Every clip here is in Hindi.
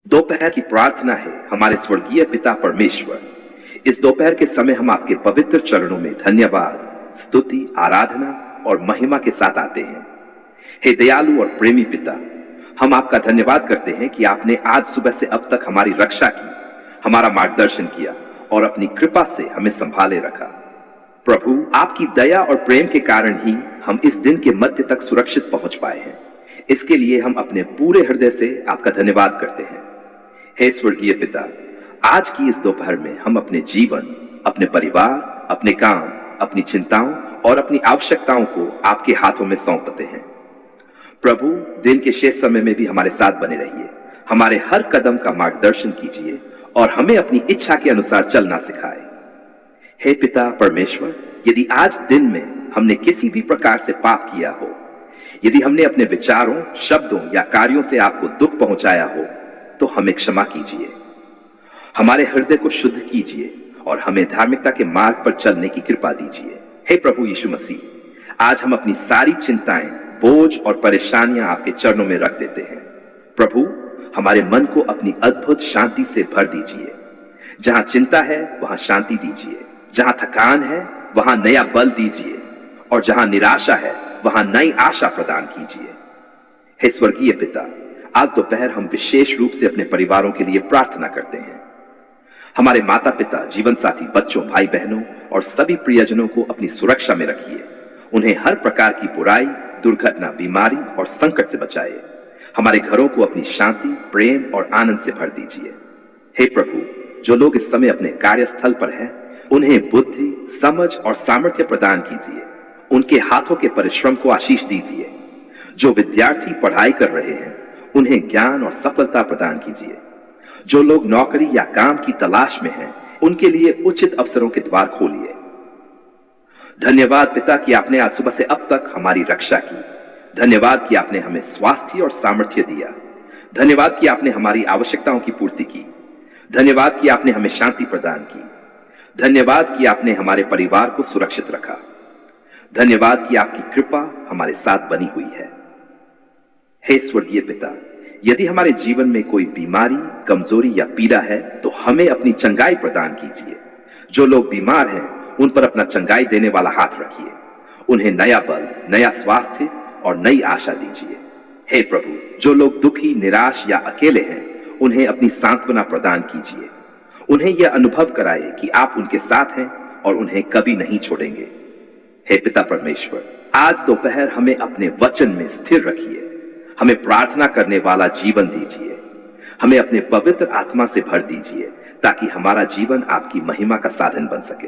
दोपहर की प्रार्थना है हमारे स्वर्गीय पिता परमेश्वर। इस दोपहर के समय हम आपके पवित्र चरणों में धन्यवाद, स्तुति, आराधना और महिमा के साथ आते हैं। हे दयालु और प्रेमी पिता, हम आपका धन्यवाद करते हैं कि आपने आज सुबह से अब तक हमारी रक्षा की, हमारा मार्गदर्शन किया और अपनी कृपा से हमें संभाले रखा। प्रभु, आपकी दया और प्रेम के कारण ही हम इस दिन के मध्य तक सुरक्षित पहुंच पाए हैं। इसके लिए हम अपने पूरे हृदय से आपका धन्यवाद करते हैं। हे स्वर्गीय पिता, आज की इस दोपहर में हम अपने जीवन, अपने परिवार, अपने काम, अपनी चिंताओं और अपनी आवश्यकताओं को आपके हाथों में सौंपते हैं। प्रभु, दिन के शेष समय में भी हमारे साथ बने रहिए, हमारे हर कदम का मार्गदर्शन कीजिए और हमें अपनी इच्छा के अनुसार चलना सिखाए। हे पिता परमेश्वर, यदि आज दिन में हमने किसी भी प्रकार से पाप किया हो, यदि हमने अपने विचारों, शब्दों या कार्यों से आपको दुख पहुंचाया हो, तो हमें क्षमा कीजिए। हमारे हृदय को शुद्ध कीजिए और हमें धार्मिकता के मार्ग पर चलने की कृपा दीजिए। हे प्रभु यीशु मसीह, आज हम अपनी सारी चिंताएं, बोझ और परेशानियां आपके चरणों में रख देते हैं। प्रभु, हमारे मन को अपनी अद्भुत शांति से भर दीजिए। जहां चिंता है वहां शांति दीजिए, जहां थकान है वहां नया बल दीजिए और जहां निराशा है वहां नई आशा प्रदान कीजिए। हे स्वर्गीय पिता, आज दोपहर हम विशेष रूप से अपने परिवारों के लिए प्रार्थना करते हैं। हमारे माता पिता, जीवन साथी, बच्चों, भाई बहनों और सभी प्रियजनों को अपनी सुरक्षा में रखिए। उन्हें हर प्रकार की बुराई, दुर्घटना, बीमारी और संकट से बचाए। हमारे घरों को अपनी शांति, प्रेम और आनंद से भर दीजिए। हे प्रभु, जो लोग इस समय अपने कार्यस्थल पर हैं, उन्हें बुद्धि, समझ और सामर्थ्य प्रदान कीजिए। उनके हाथों के परिश्रम को आशीष दीजिए। जो विद्यार्थी पढ़ाई कर रहे हैं, उन्हें ज्ञान और सफलता प्रदान कीजिए। जो लोग नौकरी या काम की तलाश में हैं, उनके लिए उचित अवसरों के द्वार खोलिए। धन्यवाद पिता कि आपने आज सुबह से अब तक हमारी रक्षा की। धन्यवाद कि आपने हमें स्वास्थ्य और सामर्थ्य दिया। धन्यवाद कि आपने हमारी आवश्यकताओं की पूर्ति की। धन्यवाद कि आपने हमें शांति प्रदान की। धन्यवाद कि आपने हमारे परिवार को सुरक्षित रखा। धन्यवाद कि आपकी कृपा हमारे साथ बनी हुई है। हे स्वर्गीय पिता, यदि हमारे जीवन में कोई बीमारी, कमजोरी या पीड़ा है, तो हमें अपनी चंगाई प्रदान कीजिए। जो लोग बीमार हैं, उन पर अपना चंगाई देने वाला हाथ रखिए। उन्हें नया बल, नया स्वास्थ्य और नई आशा दीजिए। हे प्रभु, जो लोग दुखी, निराश या अकेले हैं, उन्हें अपनी सांत्वना प्रदान कीजिए। उन्हें यह अनुभव कराए कि आप उनके साथ हैं और उन्हें कभी नहीं छोड़ेंगे। हे पिता परमेश्वर, आज दोपहर हमें अपने वचन में स्थिर रखिए। हमें प्रार्थना करने वाला जीवन दीजिए। हमें अपने पवित्र आत्मा से भर दीजिए ताकि हमारा जीवन आपकी महिमा का साधन बन सके।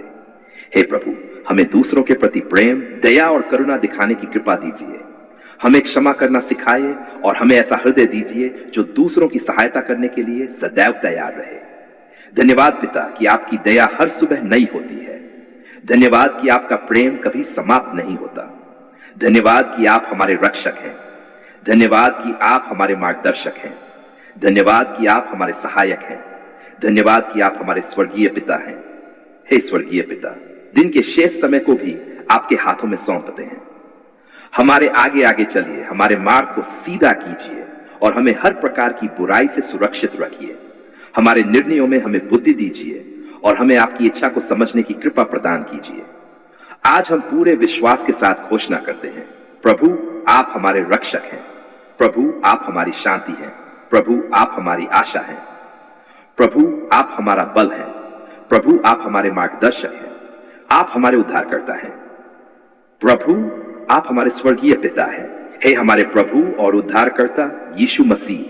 हे प्रभु, हमें दूसरों के प्रति प्रेम, दया और करुणा दिखाने की कृपा दीजिए। हमें क्षमा करना सिखाइए और हमें ऐसा हृदय दीजिए जो दूसरों की सहायता करने के लिए सदैव तैयार रहे। धन्यवाद पिता कि आपकी दया हर सुबह नई होती है। धन्यवाद कि आपका प्रेम कभी समाप्त नहीं होता। धन्यवाद कि आप हमारे रक्षक हैं। धन्यवाद कि आप हमारे मार्गदर्शक हैं। धन्यवाद कि आप हमारे सहायक हैं। धन्यवाद कि आप हमारे स्वर्गीय पिता हैं। हे स्वर्गीय पिता, दिन के शेष समय को भी आपके हाथों में सौंपते हैं। हमारे आगे आगे चलिए, हमारे मार्ग को सीधा कीजिए और हमें हर प्रकार की बुराई से सुरक्षित रखिए। हमारे निर्णयों में हमें बुद्धि दीजिए और हमें आपकी इच्छा को समझने की कृपा प्रदान कीजिए। आज हम पूरे विश्वास के साथ घोषणा करते हैं, प्रभु आप हमारे रक्षक हैं। प्रभु आप हमारी शांति हैं। प्रभु आप हमारी आशा हैं। प्रभु आप हमारा बल हैं। प्रभु आप हमारे मार्गदर्शक हैं। आप हमारे उद्धारकर्ता हैं। प्रभु आप हमारे स्वर्गीय पिता हैं। हे हमारे प्रभु और उद्धारकर्ता यीशु मसीह,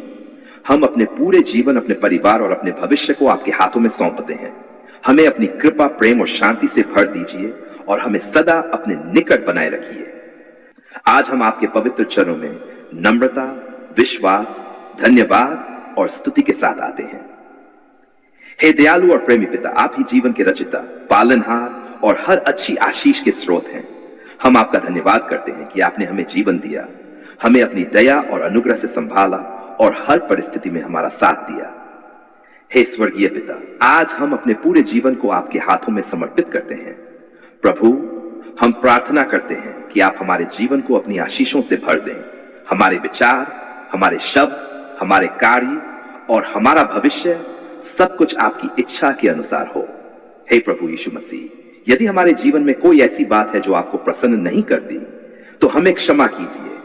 हम अपने पूरे जीवन, अपने परिवार और अपने भविष्य को आपके हाथों में सौंपते हैं। हमें अपनी कृपा, प्रेम और शांति से भर दीजिए और हमें सदा अपने निकट बनाए रखिए। आज हम आपके पवित्र चरणों में नम्रता, विश्वास, धन्यवाद और स्तुति के साथ आते हैं। हे दयालु और प्रेमी पिता, आप ही जीवन के रचिता, पालनहार और हर अच्छी आशीष के स्रोत हैं। हम आपका धन्यवाद करते हैं कि आपने हमें जीवन दिया, हमें अपनी दया और अनुग्रह से संभाला और हर परिस्थिति में हमारा साथ दिया। हे स्वर्गीय पिता, आज हम अपने पूरे जीवन को आपके हाथों में समर्पित करते हैं। प्रभु, हम प्रार्थना करते हैं कि आप हमारे जीवन को अपनी आशीषों से भर दें। हमारे विचार, हमारे शब्द, हमारे कार्य और हमारा भविष्य सब कुछ आपकी इच्छा के अनुसार हो। हे प्रभु यीशु मसीह, यदि हमारे जीवन में कोई ऐसी बात है जो आपको प्रसन्न नहीं करती, तो हमें क्षमा कीजिए,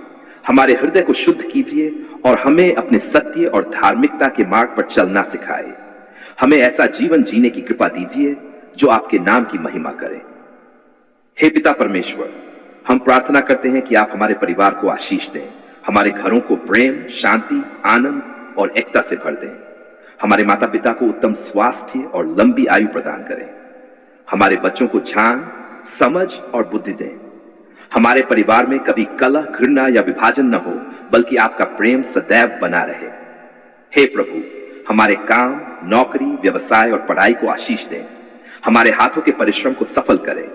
हमारे हृदय को शुद्ध कीजिए और हमें अपने सत्य और धार्मिकता के मार्ग पर चलना सिखाए। हमें ऐसा जीवन जीने की कृपा दीजिए जो आपके नाम की महिमा करे। हे पिता परमेश्वर, हम प्रार्थना करते हैं कि आप हमारे परिवार को आशीष दें, हमारे घरों को प्रेम, शांति, आनंद और एकता से भर दें। हमारे माता पिता को उत्तम स्वास्थ्य और लंबी आयु प्रदान करें। हमारे बच्चों को ज्ञान, समझ और बुद्धि दें। हमारे परिवार में कभी कलह, घृणा या विभाजन न हो, बल्कि आपका प्रेम सदैव बना रहे। हे प्रभु, हमारे काम, नौकरी, व्यवसाय और पढ़ाई को आशीष दें। हमारे हाथों के परिश्रम को सफल करें।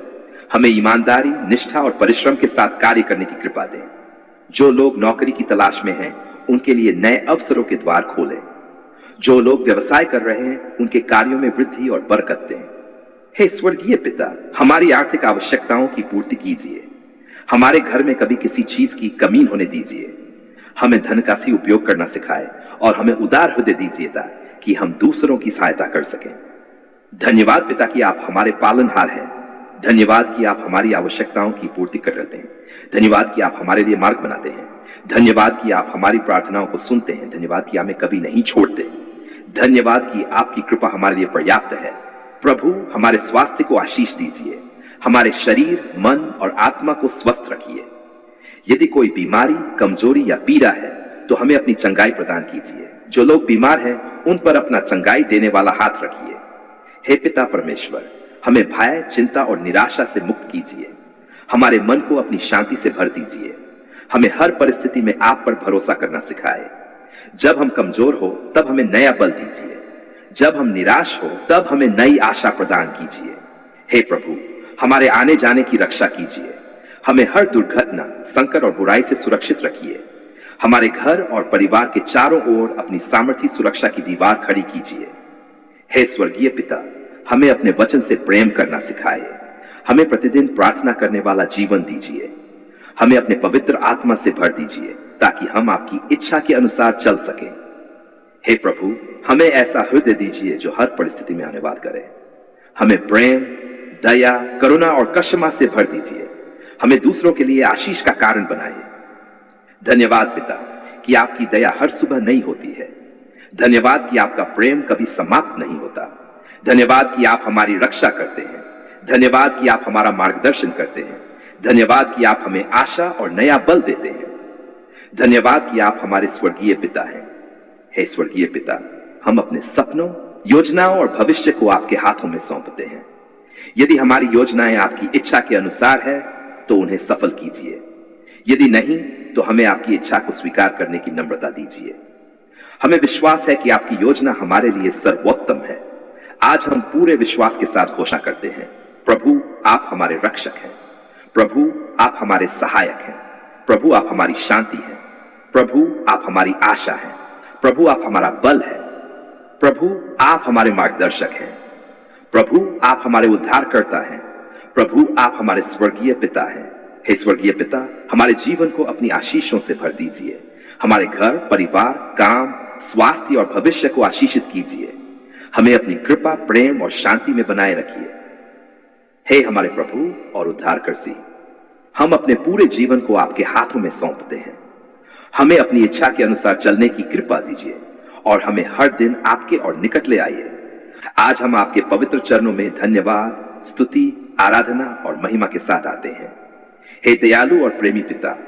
हमें ईमानदारी, निष्ठा और परिश्रम के साथ कार्य करने की कृपा दें। जो लोग नौकरी की तलाश में हैं, उनके लिए नए अवसरों के द्वार खोलें। जो लोग व्यवसाय कर रहे हैं, उनके कार्यों में वृद्धि और बरकत दें। हे स्वर्गीय पिता, हमारी आर्थिक आवश्यकताओं की पूर्ति कीजिए। हमारे घर में कभी किसी चीज की कमी होने दीजिए। हमें धन का सही उपयोग करना सिखाए और हमें उदार हृदय दीजिए ताकि हम दूसरों की सहायता कर सकें। धन्यवाद पिता कि आप हमारे पालनहार हैं। धन्यवाद कि आप हमारी आवश्यकताओं की पूर्ति कर रहे हैं। धन्यवाद कि आप हमारे लिए मार्ग बनाते हैं। धन्यवाद कि आप हमारी प्रार्थनाओं को सुनते हैं। धन्यवाद कि हमें कभी नहीं छोड़ते। धन्यवाद कि आपकी कृपा हमारे लिए पर्याप्त है। प्रभु, हमारे स्वास्थ्य को आशीष दीजिए। हमारे शरीर, मन और आत्मा को स्वस्थ रखिए। यदि कोई बीमारी, कमजोरी या पीड़ा है, तो हमें अपनी चंगाई प्रदान कीजिए। जो लोग बीमार हैं, उन पर अपना चंगाई देने वाला हाथ रखिए। हे पिता परमेश्वर, हमें भय, चिंता और निराशा से मुक्त कीजिए। हमारे मन को अपनी शांति से भर दीजिए। हमें हर परिस्थिति में आप पर भरोसा करना सिखाए। जब हम कमजोर हो, तब हमें नया बल दीजिए। जब हम निराश हो, तब हमें नई आशा प्रदान कीजिए। हे प्रभु, हमारे आने जाने की रक्षा कीजिए। हमें हर दुर्घटना, संकट और बुराई से सुरक्षित रखिए। हमारे घर और परिवार के चारों ओर अपनी सामर्थी सुरक्षा की दीवार खड़ी कीजिए। हे स्वर्गीय पिता, हमें अपने वचन से प्रेम करना सिखाए। हमें प्रतिदिन प्रार्थना करने वाला जीवन दीजिए। हमें अपने पवित्र आत्मा से भर दीजिए ताकि हम आपकी इच्छा के अनुसार चल सकें। हे प्रभु, हमें ऐसा हृदय दीजिए जो हर परिस्थिति में आशीर्वाद करे। हमें प्रेम, दया, करुणा और क्षमा से भर दीजिए। हमें दूसरों के लिए आशीष का कारण बनाइए। धन्यवाद पिता कि आपकी दया हर सुबह नई होती है। धन्यवाद कि आपका प्रेम कभी समाप्त नहीं होता। धन्यवाद कि आप हमारी रक्षा करते हैं। धन्यवाद कि आप हमारा मार्गदर्शन करते हैं। धन्यवाद कि आप हमें आशा और नया बल देते हैं। धन्यवाद कि आप हमारे स्वर्गीय पिता हैं। हे स्वर्गीय पिता, हम अपने सपनों, योजनाओं और भविष्य को आपके हाथों में सौंपते हैं। यदि हमारी योजनाएं आपकी इच्छा के अनुसार है, तो उन्हें सफल कीजिए। यदि नहीं, तो हमें आपकी इच्छा को स्वीकार करने की नम्रता दीजिए। हमें विश्वास है कि आपकी योजना हमारे लिए सर्वोत्तम है। आज हम पूरे विश्वास के साथ घोषणा करते हैं, प्रभु आप हमारे रक्षक हैं। प्रभु आप हमारे सहायक हैं। प्रभु आप हमारी शांति हैं। प्रभु आप हमारी आशा हैं। प्रभु आप हमारा बल है। प्रभु आप हमारे मार्गदर्शक हैं। प्रभु आप हमारे उद्धारकर्ता हैं। प्रभु आप हमारे स्वर्गीय पिता हैं। हे स्वर्गीय पिता, हमारे जीवन को अपनी आशीषों से भर दीजिए। हमारे घर, परिवार, काम, स्वास्थ्य और भविष्य को आशीषित कीजिए। हमें अपनी कृपा, प्रेम और शांति में बनाए रखिए। हे हमारे प्रभु और उद्धारकर्ता, हम अपने पूरे जीवन को आपके हाथों में सौंपते हैं। हमें अपनी इच्छा के अनुसार चलने की कृपा दीजिए और हमें हर दिन आपके और निकट ले आइए। आज हम आपके पवित्र चरणों में धन्यवाद, स्तुति, आराधना और महिमा के साथ आते हैं। हे दयालु और प्रेमी पिता,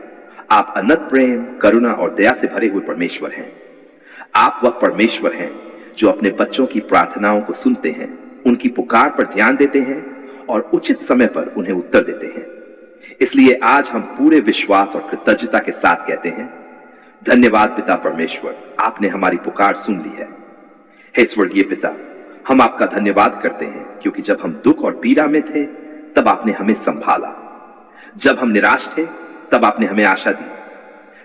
आप अनंत प्रेम, करुणा और दया से भरे हुए परमेश्वर हैं। आप वह परमेश्वर हैं जो अपने बच्चों की प्रार्थनाओं को सुनते हैं, उनकी पुकार पर ध्यान देते हैं और उचित समय पर उन्हें उत्तर देते हैं। इसलिए आज हम पूरे विश्वास और कृतज्ञता के साथ कहते हैं, धन्यवाद पिता परमेश्वर, आपने हमारी पुकार सुन ली है। हे स्वर्गीय पिता, हम आपका धन्यवाद करते हैं क्योंकि जब हम दुख और पीड़ा में थे, तब आपने हमें संभाला। जब हम निराश थे, तब आपने हमें आशा दी।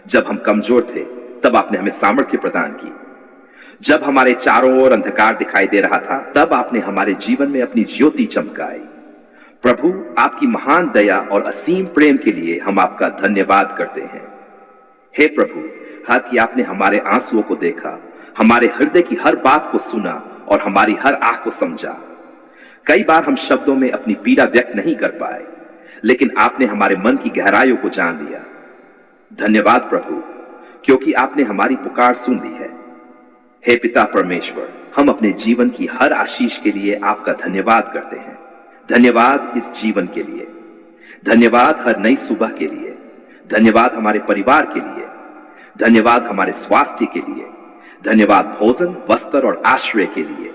जब हम कमजोर थे, तब आपने हमें सामर्थ्य प्रदान की। जब हमारे चारों ओर अंधकार दिखाई दे रहा था, तब आपने हमारे जीवन में अपनी ज्योति चमकाई। प्रभु, आपकी महान दया और असीम प्रेम के लिए हम आपका धन्यवाद करते हैं। हे प्रभु, कि आपने हमारे आंसुओं को देखा, हमारे हृदय की हर बात को सुना और हमारी हर आंख को समझा। कई बार हम शब्दों में अपनी पीड़ा व्यक्त नहीं कर पाए, लेकिन आपने हमारे मन की गहराइयों को जान लिया। धन्यवाद प्रभु, क्योंकि आपने हमारी पुकार सुन ली है। हे पिता परमेश्वर, हम अपने जीवन की हर आशीष के लिए आपका धन्यवाद करते हैं। धन्यवाद इस जीवन के लिए, धन्यवाद हर नई सुबह के लिए, धन्यवाद हमारे परिवार के लिए, धन्यवाद हमारे स्वास्थ्य के लिए, धन्यवाद भोजन, वस्त्र और आश्रय के लिए,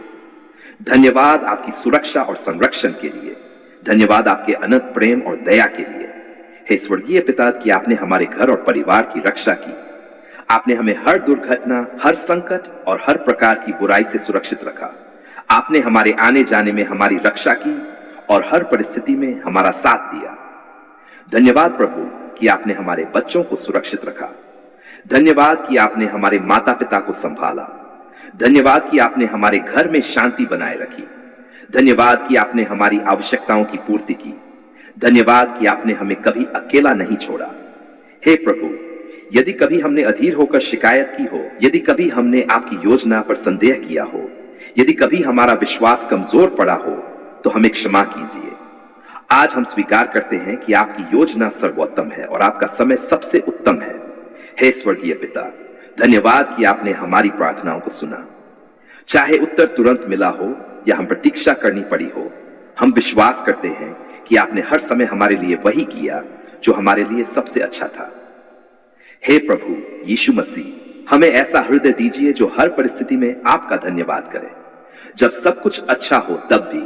धन्यवाद आपकी सुरक्षा और संरक्षण के लिए, धन्यवाद आपके अनंत प्रेम और दया के लिए। हे स्वर्गीय पिता, कि आपने हमारे घर और परिवार की रक्षा की। आपने हमें हर दुर्घटना, हर संकट और हर प्रकार की बुराई से सुरक्षित रखा। आपने हमारे आने जाने में हमारी रक्षा की और हर परिस्थिति में हमारा साथ दिया। धन्यवाद प्रभु कि आपने हमारे बच्चों को सुरक्षित रखा। धन्यवाद कि आपने हमारे माता पिता को संभाला। धन्यवाद कि आपने हमारे घर में शांति बनाए रखी। धन्यवाद कि आपने हमारी आवश्यकताओं की पूर्ति की। धन्यवाद कि आपने हमें कभी अकेला नहीं छोड़ा। हे प्रभु, यदि कभी हमने अधीर होकर शिकायत की हो, यदि कभी हमने आपकी योजना पर संदेह किया हो, यदि कभी हमारा विश्वास कमजोर पड़ा हो, तो हमें क्षमा कीजिए। आज हम स्वीकार करते हैं कि आपकी योजना सर्वोत्तम है और आपका समय सबसे उत्तम है। हे स्वर्गीय पिता, धन्यवाद कि आपने हमारी प्रार्थनाओं को सुना। चाहे उत्तर तुरंत मिला हो या हम प्रतीक्षा करनी पड़ी हो, हम विश्वास करते हैं कि आपने हर समय हमारे लिए वही किया जो हमारे लिए सबसे अच्छा था। हे प्रभु यीशु मसीह, हमें ऐसा हृदय दीजिए जो हर परिस्थिति में आपका धन्यवाद करे। जब सब कुछ अच्छा हो तब भी,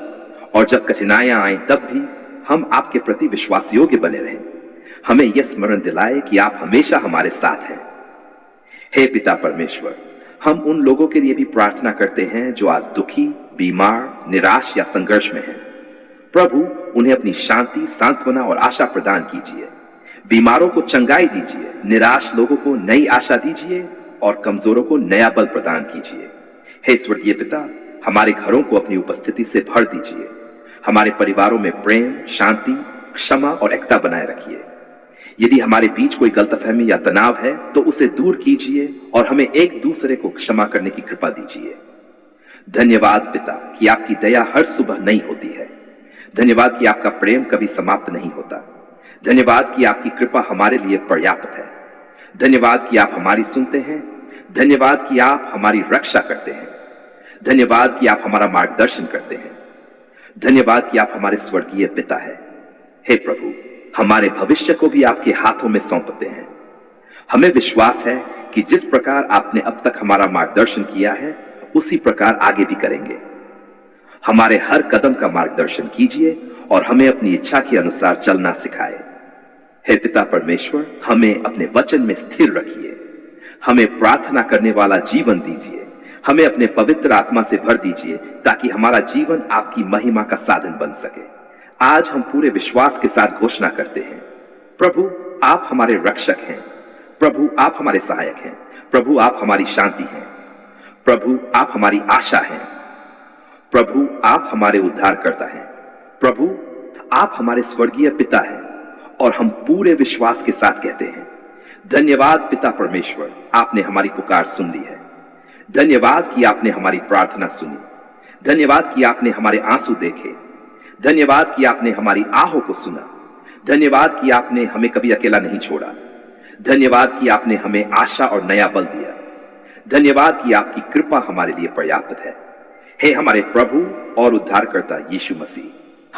और जब कठिनाइयां आए तब भी हम आपके प्रति विश्वास योग्य बने रहें। हमें यह स्मरण दिलाए कि आप हमेशा हमारे साथ हैं। हे पिता परमेश्वर, हम उन लोगों के लिए भी प्रार्थना करते हैं जो आज दुखी, बीमार, निराश या संघर्ष में हैं। प्रभु, उन्हें अपनी शांति, सांत्वना और आशा प्रदान कीजिए। बीमारों को चंगाई दीजिए, निराश लोगों को नई आशा दीजिए और कमजोरों को नया बल प्रदान कीजिए। हे स्वर्गीय पिता, हमारे घरों को अपनी उपस्थिति से भर दीजिए। हमारे परिवारों में प्रेम, शांति, क्षमा और एकता बनाए रखिए। यदि हमारे बीच कोई गलतफहमी या तनाव है तो उसे दूर कीजिए और हमें एक दूसरे को क्षमा करने की कृपा दीजिए। धन्यवाद पिता कि आपकी दया हर सुबह नई होती है। धन्यवाद कि आपका प्रेम कभी समाप्त नहीं होता। धन्यवाद कि आपकी कृपा हमारे लिए पर्याप्त है। धन्यवाद कि आप हमारी सुनते हैं। धन्यवाद कि आप हमारी रक्षा करते हैं। धन्यवाद कि आप हमारा मार्गदर्शन करते हैं। धन्यवाद कि आप हमारे स्वर्गीय पिता हैं। हे प्रभु, हमारे भविष्य को भी आपके हाथों में सौंपते हैं। हमें विश्वास है कि जिस प्रकार आपने अब तक हमारा मार्गदर्शन किया है, उसी प्रकार आगे भी करेंगे। हमारे हर कदम का मार्गदर्शन कीजिए और हमें अपनी इच्छा के अनुसार चलना सिखाए। हे पिता परमेश्वर, हमें अपने वचन में स्थिर रखिए। हमें प्रार्थना करने वाला जीवन दीजिए। हमें अपने पवित्र आत्मा से भर दीजिए ताकि हमारा जीवन आपकी महिमा का साधन बन सके। आज हम पूरे विश्वास के साथ घोषणा करते हैं, प्रभु आप हमारे रक्षक हैं। प्रभु आप हमारे सहायक हैं। प्रभु आप हमारी शांति हैं। प्रभु आप हमारी आशा हैं। प्रभु आप हमारे उद्धारकर्ता हैं। प्रभु आप हमारे स्वर्गीय पिता हैं। और हम पूरे विश्वास के साथ कहते हैं, धन्यवाद पिता परमेश्वर, आपने हमारी पुकार सुन ली है। धन्यवाद कि आपने हमारी प्रार्थना सुनी। धन्यवाद कि आपने हमारे आंसू देखे। धन्यवाद कि आपने हमारी आहों को सुना। धन्यवाद कि आपने हमें कभी अकेला नहीं छोड़ा। धन्यवाद कि आपने हमें आशा और नया बल दिया। धन्यवाद कि आपकी कृपा हमारे लिए पर्याप्त है। हे हमारे प्रभु और उद्धारकर्ता यीशु मसीह,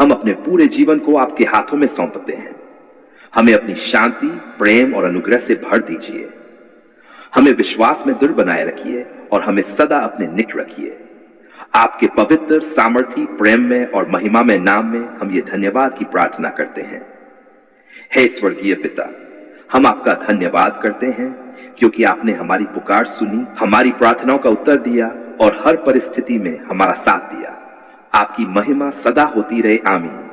हम अपने पूरे जीवन को आपके हाथों में सौंपते हैं। हमें अपनी शांति, प्रेम और अनुग्रह से भर दीजिए। हमें विश्वास में दृढ़ बनाए रखिए और हमें सदा अपने निकट रखिए। आपके पवित्र, सामर्थी, प्रेम में और महिमा में नाम में हम ये धन्यवाद की प्रार्थना करते हैं। हे स्वर्गीय पिता, हम आपका धन्यवाद करते हैं क्योंकि आपने हमारी पुकार सुनी, हमारी प्रार्थनाओं का उत्तर दिया और हर परिस्थिति में हमारा साथ दिया। आपकी महिमा सदा होती रहे। आमीन।